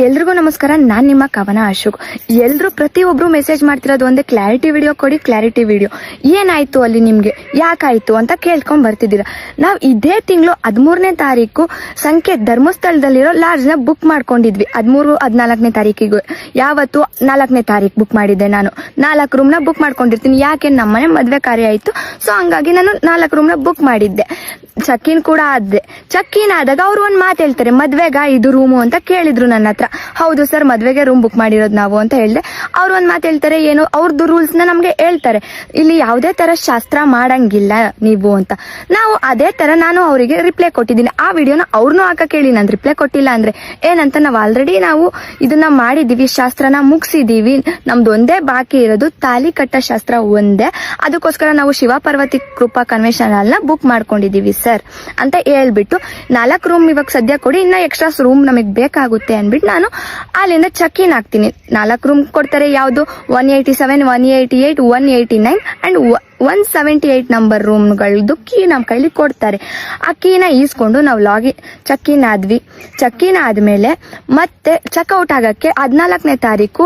ಎಲ್ರಿಗೂ ನಮಸ್ಕಾರ. ನಾನು ನಿಮ್ಮ ಕವನ ಅಶೋಕ್. ಎಲ್ರು ಪ್ರತಿಯೊಬ್ರು ಮೆಸೇಜ್ ಮಾಡ್ತಿರೋದು ಒಂದೇ, ಕ್ಲಾರಿಟಿ ವಿಡಿಯೋ ಕೊಡಿ, ಕ್ಲಾರಿಟಿ ವಿಡಿಯೋ. ಏನಾಯ್ತು ಅಲ್ಲಿ ನಿಮ್ಗೆ, ಯಾಕಾಯ್ತು ಅಂತ ಕೇಳ್ಕೊಂಡ್ ಬರ್ತಿದ್ದೀರಾ. ನಾವು ಇದೇ ತಿಂಗಳು 13ನೇ ತಾರೀಕು ಸಂಖ್ಯೆ ಧರ್ಮಸ್ಥಳದಲ್ಲಿರೋ ಲಾಡ್ಜ್ ನ ಬುಕ್ ಮಾಡ್ಕೊಂಡಿದ್ವಿ. 13, 14ನೇ ತಾರೀಕಿಗೆ. ಯಾವತ್ತು 4ನೇ ತಾರೀಕು ಬುಕ್ ಮಾಡಿದ್ದೆ. ನಾನು 4 ರೂಮ್ ನ ಬುಕ್ ಮಾಡ್ಕೊಂಡಿರ್ತೀನಿ. ಯಾಕೆ ನಮ್ಮನೆ ಮದ್ವೆ ಕಾರ್ಯ ಆಯ್ತು, ಸೊ ಹಂಗಾಗಿ ನಾನು 4 ರೂಮ್ ನ ಬುಕ್ ಮಾಡಿದ್ದೆ. ಚೆಕ್-ಇನ್ ಕೂಡ ಆದ್ರೆ, ಚೆಕ್-ಇನ್ ಆದಾಗ ಅವ್ರು ಒಂದ್ ಮಾತು ಹೇಳ್ತಾರೆ, ಮದ್ವೆಗ ಇದು ರೂಮು ಅಂತ ಕೇಳಿದ್ರು ನನ್ನ ಹತ್ರ. ಹೌದು ಸರ್, ಮದ್ವೆಗೆ ರೂಮ್ ಬುಕ್ ಮಾಡಿರೋದು ನಾವು ಅಂತ ಹೇಳ್ದೆ. ಅವ್ರು ಒಂದ್ ಮಾತು ಹೇಳ್ತಾರೆ, ಏನು ಅವ್ರದ್ದು ರೂಲ್ಸ್ ನ ನಮ್ಗೆ ಹೇಳ್ತಾರೆ, ಇಲ್ಲಿ ಯಾವುದೇ ತರ ಶಾಸ್ತ್ರ ಮಾಡಂಗಿಲ್ಲ ನೀವು ಅಂತ. ನಾವು ಅದೇ ತರ ನಾನು ಅವರಿಗೆ ರಿಪ್ಲೈ ಕೊಟ್ಟಿದ್ದೀನಿ. ಆ ವಿಡಿಯೋನ ಅವ್ರನ್ನೂ ಹಾಕಕ್ ಹೇಳಿ, ನಾನು ರಿಪ್ಲೈ ಕೊಟ್ಟಿಲ್ಲ ಅಂದ್ರೆ ಏನಂತ, ನಾವು ಆಲ್ರೆಡಿ ನಾವು ಇದನ್ನ ಮಾಡಿದೀವಿ, ಶಾಸ್ತ್ರನ ಮುಗಿಸಿದೀವಿ, ನಮ್ದು ಒಂದೇ ಬಾಕಿ ಇರೋದು ತಾಲಿ ಕಟ್ಟ ಶಾಸ್ತ್ರ ಒಂದೇ. ಅದಕ್ಕೋಸ್ಕರ ನಾವು ಶಿವ ಪಾರ್ವತಿ ಕೃಪಾ ಕನ್ವೆನ್ಷನ್ ಹಾಲ್ ನ ಬುಕ್ ಮಾಡ್ಕೊಂಡಿದೀವಿ ಸರ್ ಅಂತ ಹೇಳ್ಬಿಟ್ಟು, 4 ರೂಮ್ ಇವಾಗ ಸದ್ಯ ಕೊಡಿ, ಇನ್ನ ಎಕ್ಸ್ಟ್ರಾ ರೂಮ್ ನಮಗ್ ಬೇಕಾಗುತ್ತೆ ಅನ್ಬಿಟ್ಟು ನಾನು ಅಲ್ಲಿಂದ ಚೆಕ್-ಇನ್ ಆಗ್ತೀನಿ. 4 ರೂಮ್ ಕೊಡ್ತಾರೆ. ಯಾವ್ದು 187, 188, 189 ಅಂಡ್ 178 ನಂಬರ್ ರೂಮ್ಗಳದ್ದು ಕೀ ನಮ್ಮ ಕೈಲಿ ಕೊಡ್ತಾರೆ. ಆ ಕೀನ ಈಸ್ಕೊಂಡು ನಾವು ಚೆಕ್-ಇನ್ ಆದ್ವಿ. ಚೆಕ್-ಇನ್ ಆದ್ಮೇಲೆ ಮತ್ತೆ ಚೆಕ್ಔಟ್ ಆಗಕ್ಕೆ 14ನೇ ತಾರೀಕು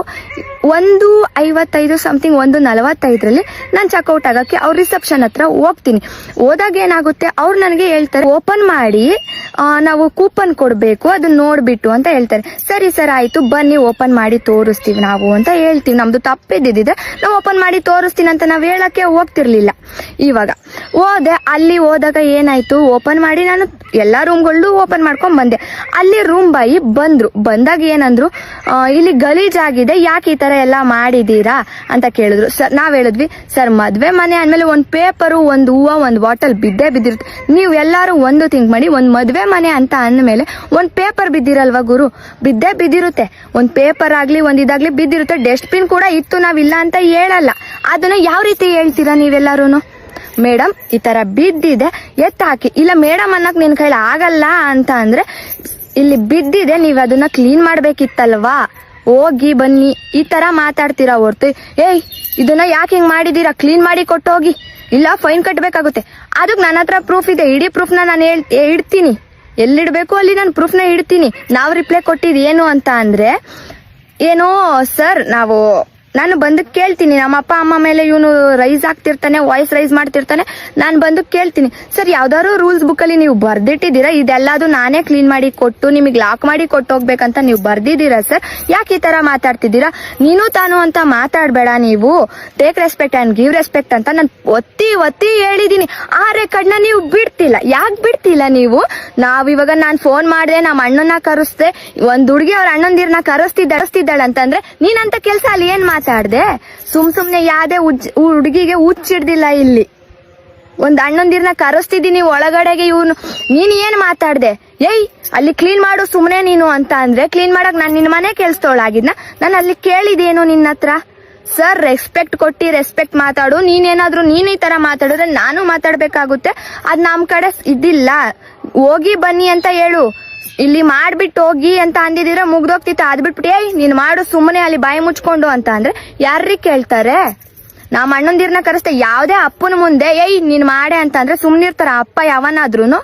1:55 ಸಮಥಿಂಗ್ 1:45 ನಾನು ಚೆಕ್ಔಟ್ ಆಗಕ್ಕೆ ಅವ್ರ ರಿಸೆಪ್ಷನ್ ಹತ್ರ ಹೋಗ್ತೀನಿ. ಹೋದಾಗ ಏನಾಗುತ್ತೆ, ಅವ್ರು ನನಗೆ ಹೇಳ್ತಾರೆ, ಓಪನ್ ಮಾಡಿ ನಾವು ಕೂಪನ್ ಕೊಡ್ಬೇಕು, ಅದನ್ನ ನೋಡ್ಬಿಟ್ಟು ಅಂತ ಹೇಳ್ತಾರೆ. ಸರಿ ಸರ್ ಆಯ್ತು, ಬನ್ನಿ ಓಪನ್ ಮಾಡಿ ತೋರಿಸ್ತೀವಿ ನಾವು ಅಂತ ಹೇಳ್ತೀವಿ. ನಮ್ದು ತಪ್ಪಿದ್ದಿದ್ರೆ ನಾವು ಓಪನ್ ಮಾಡಿ ತೋರಿಸ್ತೀನಿ ಅಂತ ನಾವ್ ಹೇಳಕ್ಕೆ ಹೋಗ್ತಿರ್ಲಿಲ್ಲ. ಇವಾಗ ಅಲ್ಲಿ ಹೋದಾಗ ಏನಾಯ್ತು, ಓಪನ್ ಮಾಡಿ ನಾನು ಎಲ್ಲಾ ರೂಮ್ಗಳು ಓಪನ್ ಮಾಡ್ಕೊಂಡ್ ಬಂದೆ. ಅಲ್ಲಿ ರೂಮ್ ಬಾಯಿ ಬಂದಾಗ ಏನಂದ್ರು, ಇಲ್ಲಿ ಗಲೀಜಾಗಿದೆ, ಯಾಕೆ ಈ ತರ ಎಲ್ಲಾ ಮಾಡಿದೀರಾ ಅಂತ ಕೇಳಿದ್ರು. ಸರ್ ನಾವ್ ಹೇಳಿದ್ವಿ, ಸರ್ ಮದ್ವೆ ಮನೆ ಅಂದ್ಮೇಲೆ ಒಂದ್ ಪೇಪರು, ಒಂದ್ ಹೂವ, ಒಂದ್ ಬಾಟಲ್ ಬಿದ್ದಿರುತ್ತೆ. ನೀವ್ ಎಲ್ಲಾರು ಒಂದು ಥಿಂಕ್ ಮಾಡಿ, ಒಂದ್ ಮದ್ವೆ ಮನೆ ಅಂತ ಅಂದ್ಮೇಲೆ ಒಂದ್ ಪೇಪರ್ ಬಿದ್ದಿರಲ್ವಾ ಗುರು, ಬಿದ್ದಿರುತ್ತೆ. ಒಂದ್ ಪೇಪರ್ ಆಗ್ಲಿ ಒಂದ್ ಇದಾಗ್ಲಿ ಬಿದ್ದಿರುತ್ತೆ. ಡಸ್ಟ್ ಬಿನ್ ಕೂಡ ಇತ್ತು, ನಾವಿಲ್ಲ ಅಂತ ಹೇಳಲ್ಲ. ಅದನ್ನ ಯಾವ ರೀತಿ ಹೇಳ್ತೀರಾ ನೀವೆಲ್ಲಾರು? ಮೇಡಮ್ ಈ ತರ ಬಿದ್ದಿದೆ, ಹಾಕಿ. ಇಲ್ಲ ಮೇಡಮ್ ಅನ್ನಕ್ ನಿನ್ ಕೈಲಿ ಆಗಲ್ಲ ಅಂತ ಅಂದ್ರೆ, ಇಲ್ಲಿ ಬಿದ್ದಿದೆ, ನೀವ್ ಅದನ್ನ ಕ್ಲೀನ್ ಮಾಡ್ಬೇಕಿತ್ತಲ್ವಾ, ಹೋಗಿ ಬನ್ನಿ ಈ ತರ ಮಾತಾಡ್ತೀರಾ ಹೊರ್ತು, ಏಯ್ ಇದನ್ನ ಯಾಕೆ ಹಿಂಗ್ ಮಾಡಿದೀರಾ, ಕ್ಲೀನ್ ಮಾಡಿ ಕೊಟ್ಟೋಗಿ, ಇಲ್ಲ ಫೈನ್ ಕಟ್ಬೇಕಾಗುತ್ತೆ. ಅದಕ್ಕೆ ನನ್ನ ಹತ್ರ ಪ್ರೂಫ್ ಇದೆ. ಇಡೀ ಪ್ರೂಫ್ ನಾನು ಇಡ್ತೀನಿ, ಎಲ್ಲಿಡ್ಬೇಕು ಅಲ್ಲಿ ನಾನು ಪ್ರೂಫ್ ನ ಇಡ್ತೀನಿ. ನಾವು ರಿಪ್ಲೈ ಕೊಟ್ಟಿದ್ ಏನು ಅಂತ ಅಂದ್ರೆ, ಏನೋ ಸರ್ ನಾನು ಬಂದು ಕೇಳ್ತೀನಿ, ನಮ್ಮ ಅಪ್ಪ ಅಮ್ಮ ಮೇಲೆ ಇವನು ರೈಸ್ ಆಗ್ತಿರ್ತಾನೆ, ವಾಯ್ಸ್ ರೈಸ್ ಮಾಡ್ತಿರ್ತಾನೆ. ನಾನು ಬಂದು ಕೇಳ್ತೀನಿ, ಸರ್ ಯಾವ್ದಾದ್ರು ರೂಲ್ಸ್ ಬುಕ್ ಅಲ್ಲಿ ನೀವು ಬರ್ದಿಟ್ಟಿದ್ದೀರಾ, ಇದೆಲ್ಲದು ನಾನೇ ಕ್ಲೀನ್ ಮಾಡಿ ಕೊಟ್ಟು ನಿಮಗೆ ಲಾಕ್ ಮಾಡಿ ಕೊಟ್ಟೋಗ್ಬೇಕಂತ ನೀವು ಬರ್ದಿದ್ದೀರಾ ಸರ್, ಯಾಕೆ ಈ ತರ ಮಾತಾಡ್ತಿದ್ದೀರಾ? ನೀನು ತಾನು ಅಂತ ಮಾತಾಡ್ಬೇಡ, ನೀವು take respect and give respect ಅಂತ ನಾನು ಒತ್ತಿ ಹೇಳಿದೀನಿ. ಆ ರೆಕಾರ್ಡ್ನ ನೀವು ಬಿಡ್ತಿಲ್ಲ. ಯಾಕೆ ಬಿಡ್ತಿಲ್ಲ ನೀವು? ನಾವಿವಾಗ ನಾನು ಫೋನ್ ಮಾಡಿದೆ, ನಮ್ಮ ಅಣ್ಣನ ಕರೆಸ್ದೆ, ಒಂದ್ ಹುಡುಗಿ ಅವ್ರ ಅಣ್ಣಂದಿರ್ನ ಕರೆಸ್ತಿದ್ದಾಳೆ ಅಂತಂದ್ರೆ, ನೀನಂತ ಕೆಲ್ಸ ಅಲ್ಲಿ ಏನ್ ಮಾತಾಡ್ದೆ? ಸುಮ್ನೆ ಯಾವ್ದೇ ಹುಡುಗಿಗೆ ಹುಚ್ಚಿಡ್ದಿಲ್ಲ. ಇಲ್ಲಿ ಒಂದ್ ಅಣ್ಣಂದಿರ್ನ ಕರೆಸ್ತಿದ್ದೀನಿ ಒಳಗಡೆಗೆ, ನೀನ್ ಏನ್ ಮಾತಾಡ್ದೆ? ಏಯ್ ಅಲ್ಲಿ ಕ್ಲೀನ್ ಮಾಡು ಸುಮ್ನೆ ನೀನು ಅಂತ ಅಂದ್ರೆ, ಕ್ಲೀನ್ ಮಾಡಕ್ ನಾನ್ ನಿನ್ ಮನೆ ಕೆಲ್ಸದೊಳಗಿದ್ನ, ನಾನು ಅಲ್ಲಿ ಕೇಳಿದೇನು ನಿನ್ನ ಹತ್ರ? ಸರ್ ರೆಸ್ಪೆಕ್ಟ್ ಕೊಟ್ಟಿ ರೆಸ್ಪೆಕ್ಟ್ ಮಾತಾಡು. ನೀನೇನಾದ್ರೂ ನೀನ್ ಈ ತರ ಮಾತಾಡಿದ್ರೆ ನಾನು ಮಾತಾಡ್ಬೇಕಾಗುತ್ತೆ. ಅದ್ ನಮ್ ಕಡೆ ಇದಿಲ್ಲ. ಹೋಗಿ ಬನ್ನಿ ಅಂತ ಹೇಳು, ಇಲ್ಲಿ ಮಾಡ್ಬಿಟ್ಟು ಹೋಗಿ ಅಂತ ಅಂದಿದ್ರೆ ಮುಗ್ದೋಗ್ತಿತ್ತು. ಅದ್ಬಿಟ್ಬಿಟ್ಟು ಏಯ್ ನೀನ್ ಮಾಡು ಸುಮ್ಮನೆ ಅಲ್ಲಿ ಬಾಯಿ ಮುಚ್ಕೊಂಡು ಅಂತ ಅಂದ್ರೆ ಯಾರ್ರೀ ಕೇಳ್ತಾರೆ? ನಮ್ಮ ಅಣ್ಣಂದಿರ್ನ ಕರೆಸ್ತೆ, ಯಾವ್ದೇ ಅಪ್ಪನ ಮುಂದೆ ಏಯ್ ನೀನ್ ಮಾಡೆ ಅಂತ ಅಂದ್ರೆ ಸುಮ್ನಿರ್ತಾರ ಅಪ್ಪ ಯಾವನಾದ್ರೂನು?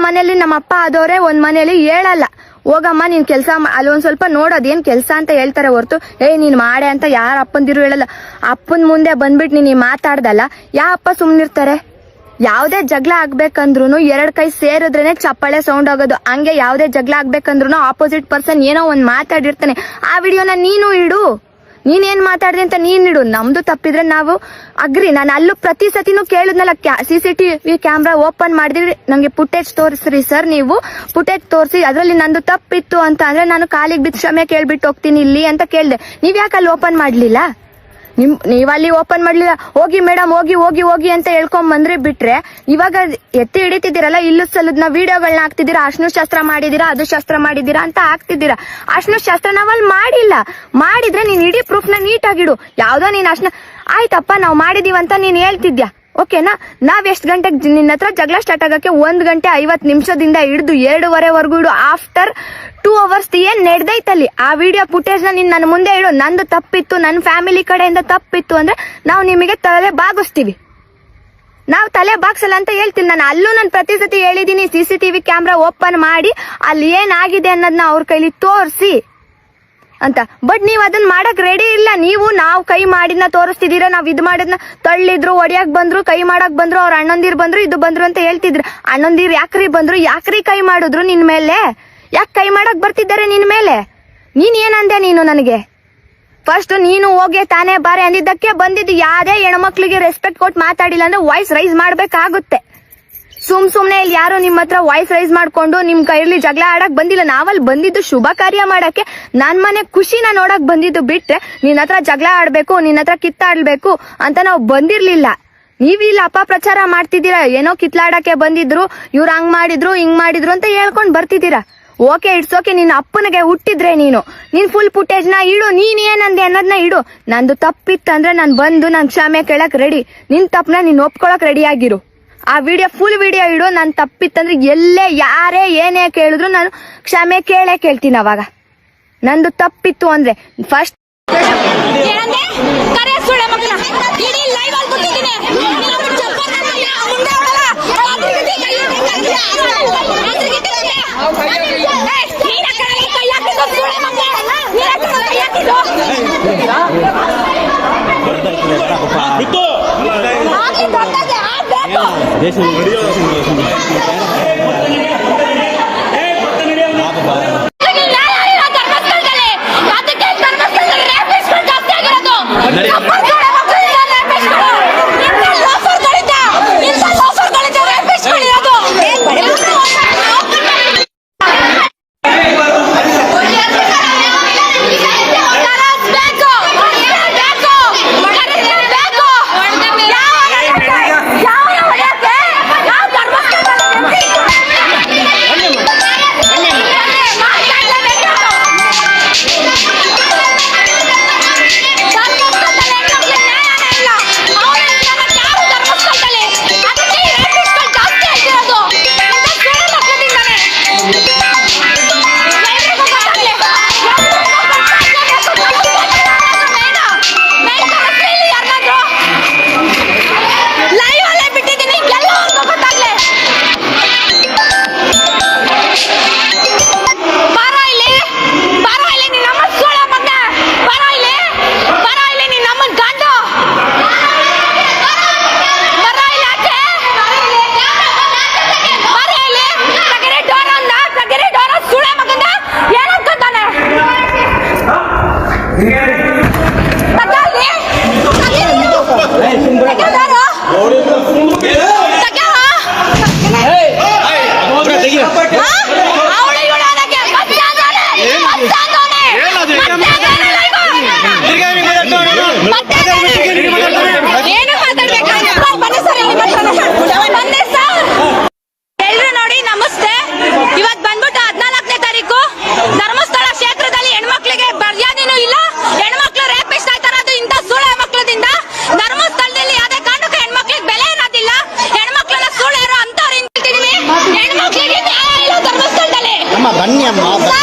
ಮನೇಲಿ ನಮ್ಮ ಅಪ್ಪ ಆದವ್ರೆ ಒಂದ್ ಮನೇಲಿ ಹೇಳಲ್ಲ, ಹೋಗಮ್ಮ ನೀನ್ ಕೆಲ್ಸ ಅಲ್ಲಿ ಒಂದ್ ಸ್ವಲ್ಪ ನೋಡೋದೇನ್ ಕೆಲ್ಸ ಅಂತ ಹೇಳ್ತಾರೆ ಹೊರ್ತು, ಏಯ್ ನೀನ್ ಮಾಡೆ ಅಂತ ಯಾರ ಅಪ್ಪಂದಿರು ಹೇಳಲ್ಲ. ಅಪ್ಪನ್ ಮುಂದೆ ಬಂದ್ಬಿಟ್ಟು ನೀನ್ ಮಾತಾಡ್ದಲ್ಲ, ಯಾ ಅಪ್ಪ ಸುಮ್ನಿರ್ತಾರೆ? ಯಾವ್ದೇ ಜಗಳ ಆಗ್ಬೇಕಂದ್ರು 2 ಕೈ ಸೇರಿದ್ರೇನೆ ಚಪ್ಪಾಳೆ ಸೌಂಡ್ ಆಗೋದು. ಹಂಗೆ ಯಾವ್ದೇ ಜಗಳ ಆಗ್ಬೇಕಂದ್ರು ಆಪೋಸಿಟ್ ಪರ್ಸನ್ ಏನೋ ಒಂದ್ ಮಾತಾಡಿರ್ತಾನೆ. ಆ ವಿಡಿಯೋನ ನೀನು ಇಡು, ನೀನೇನ್ ಮಾತಾಡ್ದೆ ಅಂತ ನೀನ್ ಇಡು. ನಮ್ದು ತಪ್ಪಿದ್ರೆ ನಾವು ಅಗ್ರಿ. ನಾನು ಅಲ್ಲೂ ಪ್ರತಿ ಸತಿನೂ ಕೇಳಿದ್ನಲ್ಲ, CCTV ಕ್ಯಾಮ್ರಾ ಓಪನ್ ಮಾಡಿದ್ರಿ, ನಂಗೆ ಫುಟೇಜ್ ತೋರಿಸ್ರಿ ಸರ್, ನೀವು ಫುಟೇಜ್ ತೋರಿಸಿ, ಅದ್ರಲ್ಲಿ ನಂದು ತಪ್ಪಿತ್ತು ಅಂತ ಅಂದ್ರೆ ನಾನು ಕಾಲಿಗೆ ಬಿದ್ದು ಕ್ಷಮೆ ಕೇಳ್ಬಿಟ್ಟು ಹೋಗ್ತೀನಿ ಇಲ್ಲಿ ಅಂತ ಕೇಳ್ದೆ. ನೀವ್ ಯಾಕೆ ಅಲ್ಲಿ ಓಪನ್ ಮಾಡ್ಲಿಲ್ಲ? ನೀವಲ್ಲಿ ಓಪನ್ ಮಾಡ್ಲಿಲ್ಲ. ಹೋಗಿ ಮೇಡಮ್ ಹೋಗಿ ಹೋಗಿ ಹೋಗಿ ಅಂತ ಹೇಳ್ಕೊಂಡ್ ಬಂದ್ರೆ ಬಿಟ್ರೆ, ಇವಾಗ ಎತ್ತಿ ಹಿಡಿತಿದ್ದೀರಲ್ಲ, ಇಲ್ಲೂ ಸಲದ್ನ ವಿಡಿಯೋಗಳನ್ನ ಹಾಕ್ತಿದ್ದೀರಾ, ಅರ್ಶಿನ ಶಾಸ್ತ್ರ ಮಾಡಿದೀರಾ, ಅದು ಶಾಸ್ತ್ರ ಮಾಡಿದೀರಾ ಅಂತ ಹಾಕ್ತಿದ್ದೀರಾ. ಅರ್ಶಿನ ಶಾಸ್ತ್ರ ನಾವಲ್ಲಿ ಮಾಡಿಲ್ಲ. ಮಾಡಿದ್ರೆ ನೀನ್ ಇಡೀ ಪ್ರೂಫ್ ನ ನೀಟಾಗಿಡು. ಯಾವ್ದೋ ನೀನ್ ಆಯ್ತಪ್ಪ ನಾವ್ ಮಾಡಿದೀವಂತ ನೀನ್ ಹೇಳ್ತಿದ್ಯಾ, ಓಕೆನಾ? ನಾವ್ ಎಷ್ಟ್ ಗಂಟೆಗೆ ನಿನ್ನ ಹತ್ರ ಜಗಳ ಸ್ಟಾರ್ಟ್ ಆಗಕ್ಕೆ 1 ಗಂಟೆ 50 ನಿಮಿಷದಿಂದ ಹಿಡಿದು 2:30 ಇಡು. ಆಫ್ಟರ್ 2 ಅವರ್ಸ್ ಏನ್ ನಡೆದೈತಲ್ಲಿ ಆ ವಿಡಿಯೋ ಫುಟೇಜ್ ನ ನೀನ್ ನನ್ನ ಮುಂದೆ ಇಡು. ನಂದು ತಪ್ಪಿತ್ತು, ನನ್ನ ಫ್ಯಾಮಿಲಿ ಕಡೆಯಿಂದ ತಪ್ಪಿತ್ತು ಅಂದ್ರೆ ನಾವು ನಿಮಗೆ ತಲೆ ಬಾಗಿಸ್ತೀವಿ. ನಾವ್ ತಲೆ ಬಾಗ್ಸಲ್ಲ ಅಂತ ಹೇಳ್ತೀನಿ. ನಾನು ಪ್ರತಿ ಸತಿ ಹೇಳಿದೀನಿ, CCTV ಕ್ಯಾಮ್ರಾ ಓಪನ್ ಮಾಡಿ ಅಲ್ಲಿ ಏನಾಗಿದೆ ಅನ್ನೋದನ್ನ ಅವ್ರ ಕೈಲಿ ತೋರಿಸಿ ಅಂತ. ಬಟ್ ನೀವ್ ಅದನ್ನ ಮಾಡಕ್ ರೆಡಿ ಇಲ್ಲ. ನಾವು ಕೈ ಮಾಡಿದ್ನ ತೋರಿಸ್ತಿದೀರ, ನಾವ್ ಇದ್ ಮಾಡಿದ್ನ ತಳ್ಳಿದ್ರು, ಒಡಿಯಾಕ್ ಬಂದ್ರು, ಕೈ ಮಾಡಕ್ ಬಂದ್ರು, ಅವ್ರ ಅಣ್ಣಂದಿರ್ ಬಂದ್ರು, ಇದು ಬಂದ್ರು ಅಂತ ಹೇಳ್ತಿದ್ರು. ಅಣ್ಣಂದಿರ್ ಯಾಕ್ರಿ ಬಂದ್ರು, ಯಾಕ್ರಿ ಕೈ ಮಾಡಿದ್ರು ನಿನ್ ಮೇಲೆ? ಯಾಕೆ ಕೈ ಮಾಡಕ್ ಬರ್ತಿದ್ದಾರೆ ನಿನ್ ಮೇಲೆ? ನೀನ್ ಏನಂದೆ ನೀನು ನನಗೆ? ಫಸ್ಟ್ ನೀನು ಹೋಗಿ ತಾನೇ ಬಾರೆ ಅಂದಿದ್ದಕ್ಕೆ ಬಂದಿದ್ದು. ಯಾವ್ದೇ ಹೆಣ್ಮಕ್ಳಿಗೆ ರೆಸ್ಪೆಕ್ಟ್ ಕೊಟ್ಟು ಮಾತಾಡಿಲ್ಲ ಅಂದ್ರೆ ವಾಯ್ಸ್ ರೈಸ್ ಮಾಡ್ಬೇಕಾಗುತ್ತೆ. ಸುಮ್ನೆ ಇಲ್ಲಿ ಯಾರು ನಿಮ್ ಹತ್ರ ವಾಯ್ಸ್ ರೈಸ್ ಮಾಡ್ಕೊಂಡು ನಿಮ್ ಕೈಲಿ ಜಗಳ ಆಡಕ್ ಬಂದಿಲ್ಲ. ನಾವಲ್ಲಿ ಬಂದಿದ್ದು ಶುಭ ಕಾರ್ಯ ಮಾಡಕ್ಕೆ, ನನ್ ಮನೆ ಖುಷಿನ ನೋಡಕ್ ಬಂದಿದ್ದು ಬಿಟ್ರೆ ನಿನ್ ಹತ್ರ ಜಗಳ ಆಡ್ಬೇಕು, ನಿನ್ ಹತ್ರ ಕಿತ್ತಾಡ್ಬೇಕು ಅಂತ ನಾವು ಬಂದಿರ್ಲಿಲ್ಲ. ನೀವಿಲ್ಲ ಅಪಪ್ರಚಾರ ಮಾಡ್ತಿದ್ದೀರಾ. ಏನೋ ಕಿತ್ಲಾಡಕ್ಕೆ ಬಂದಿದ್ರು, ಇವ್ರು ಹಂಗ್ ಮಾಡಿದ್ರು ಹಿಂಗ್ ಮಾಡಿದ್ರು ಅಂತ ಹೇಳ್ಕೊಂಡ್ ಬರ್ತಿದ್ದೀರಾ. Okay, it's okay. ನಿನ್ನ ಅಪ್ಪನಿಗೆ ಹುಟ್ಟಿದ್ರೆ ನೀನ್ ಫುಲ್ ಫುಟೇಜ್ ನ ಇಡು. ನೀನ್ ಏನಂದೆ ಅನ್ನೋದನ್ನ ಇಡು. ನಂದು ತಪ್ಪಿತ್ತಂದ್ರೆ ನಾನ್ ಬಂದು ನಾನ್ ಕ್ಷಮೆ ಕೇಳಕ್ ರೆಡಿ. ನಿನ್ ತಪ್ಪನ ನೀನ್ ಒಪ್ಕೊಳಕ್ ರೆಡಿ ಆಗಿರು. ಆ ವಿಡಿಯೋ ಫುಲ್ ವಿಡಿಯೋ ಇಡು. ನಾನ್ ತಪ್ಪಿತ್ತಂದ್ರೆ ಎಲ್ಲೇ ಯಾರೇ ಏನೇ ಕೇಳಿದ್ರು ನಾನು ಕ್ಷಮೆ ಕೇಳ್ತೀನಿ. ಅವಾಗ ನಂದು ತಪ್ಪಿತ್ತು ಅಂದ್ರೆ ಫಸ್ಟ್ ಬನ್ನಿ ಅಮ್ಮ.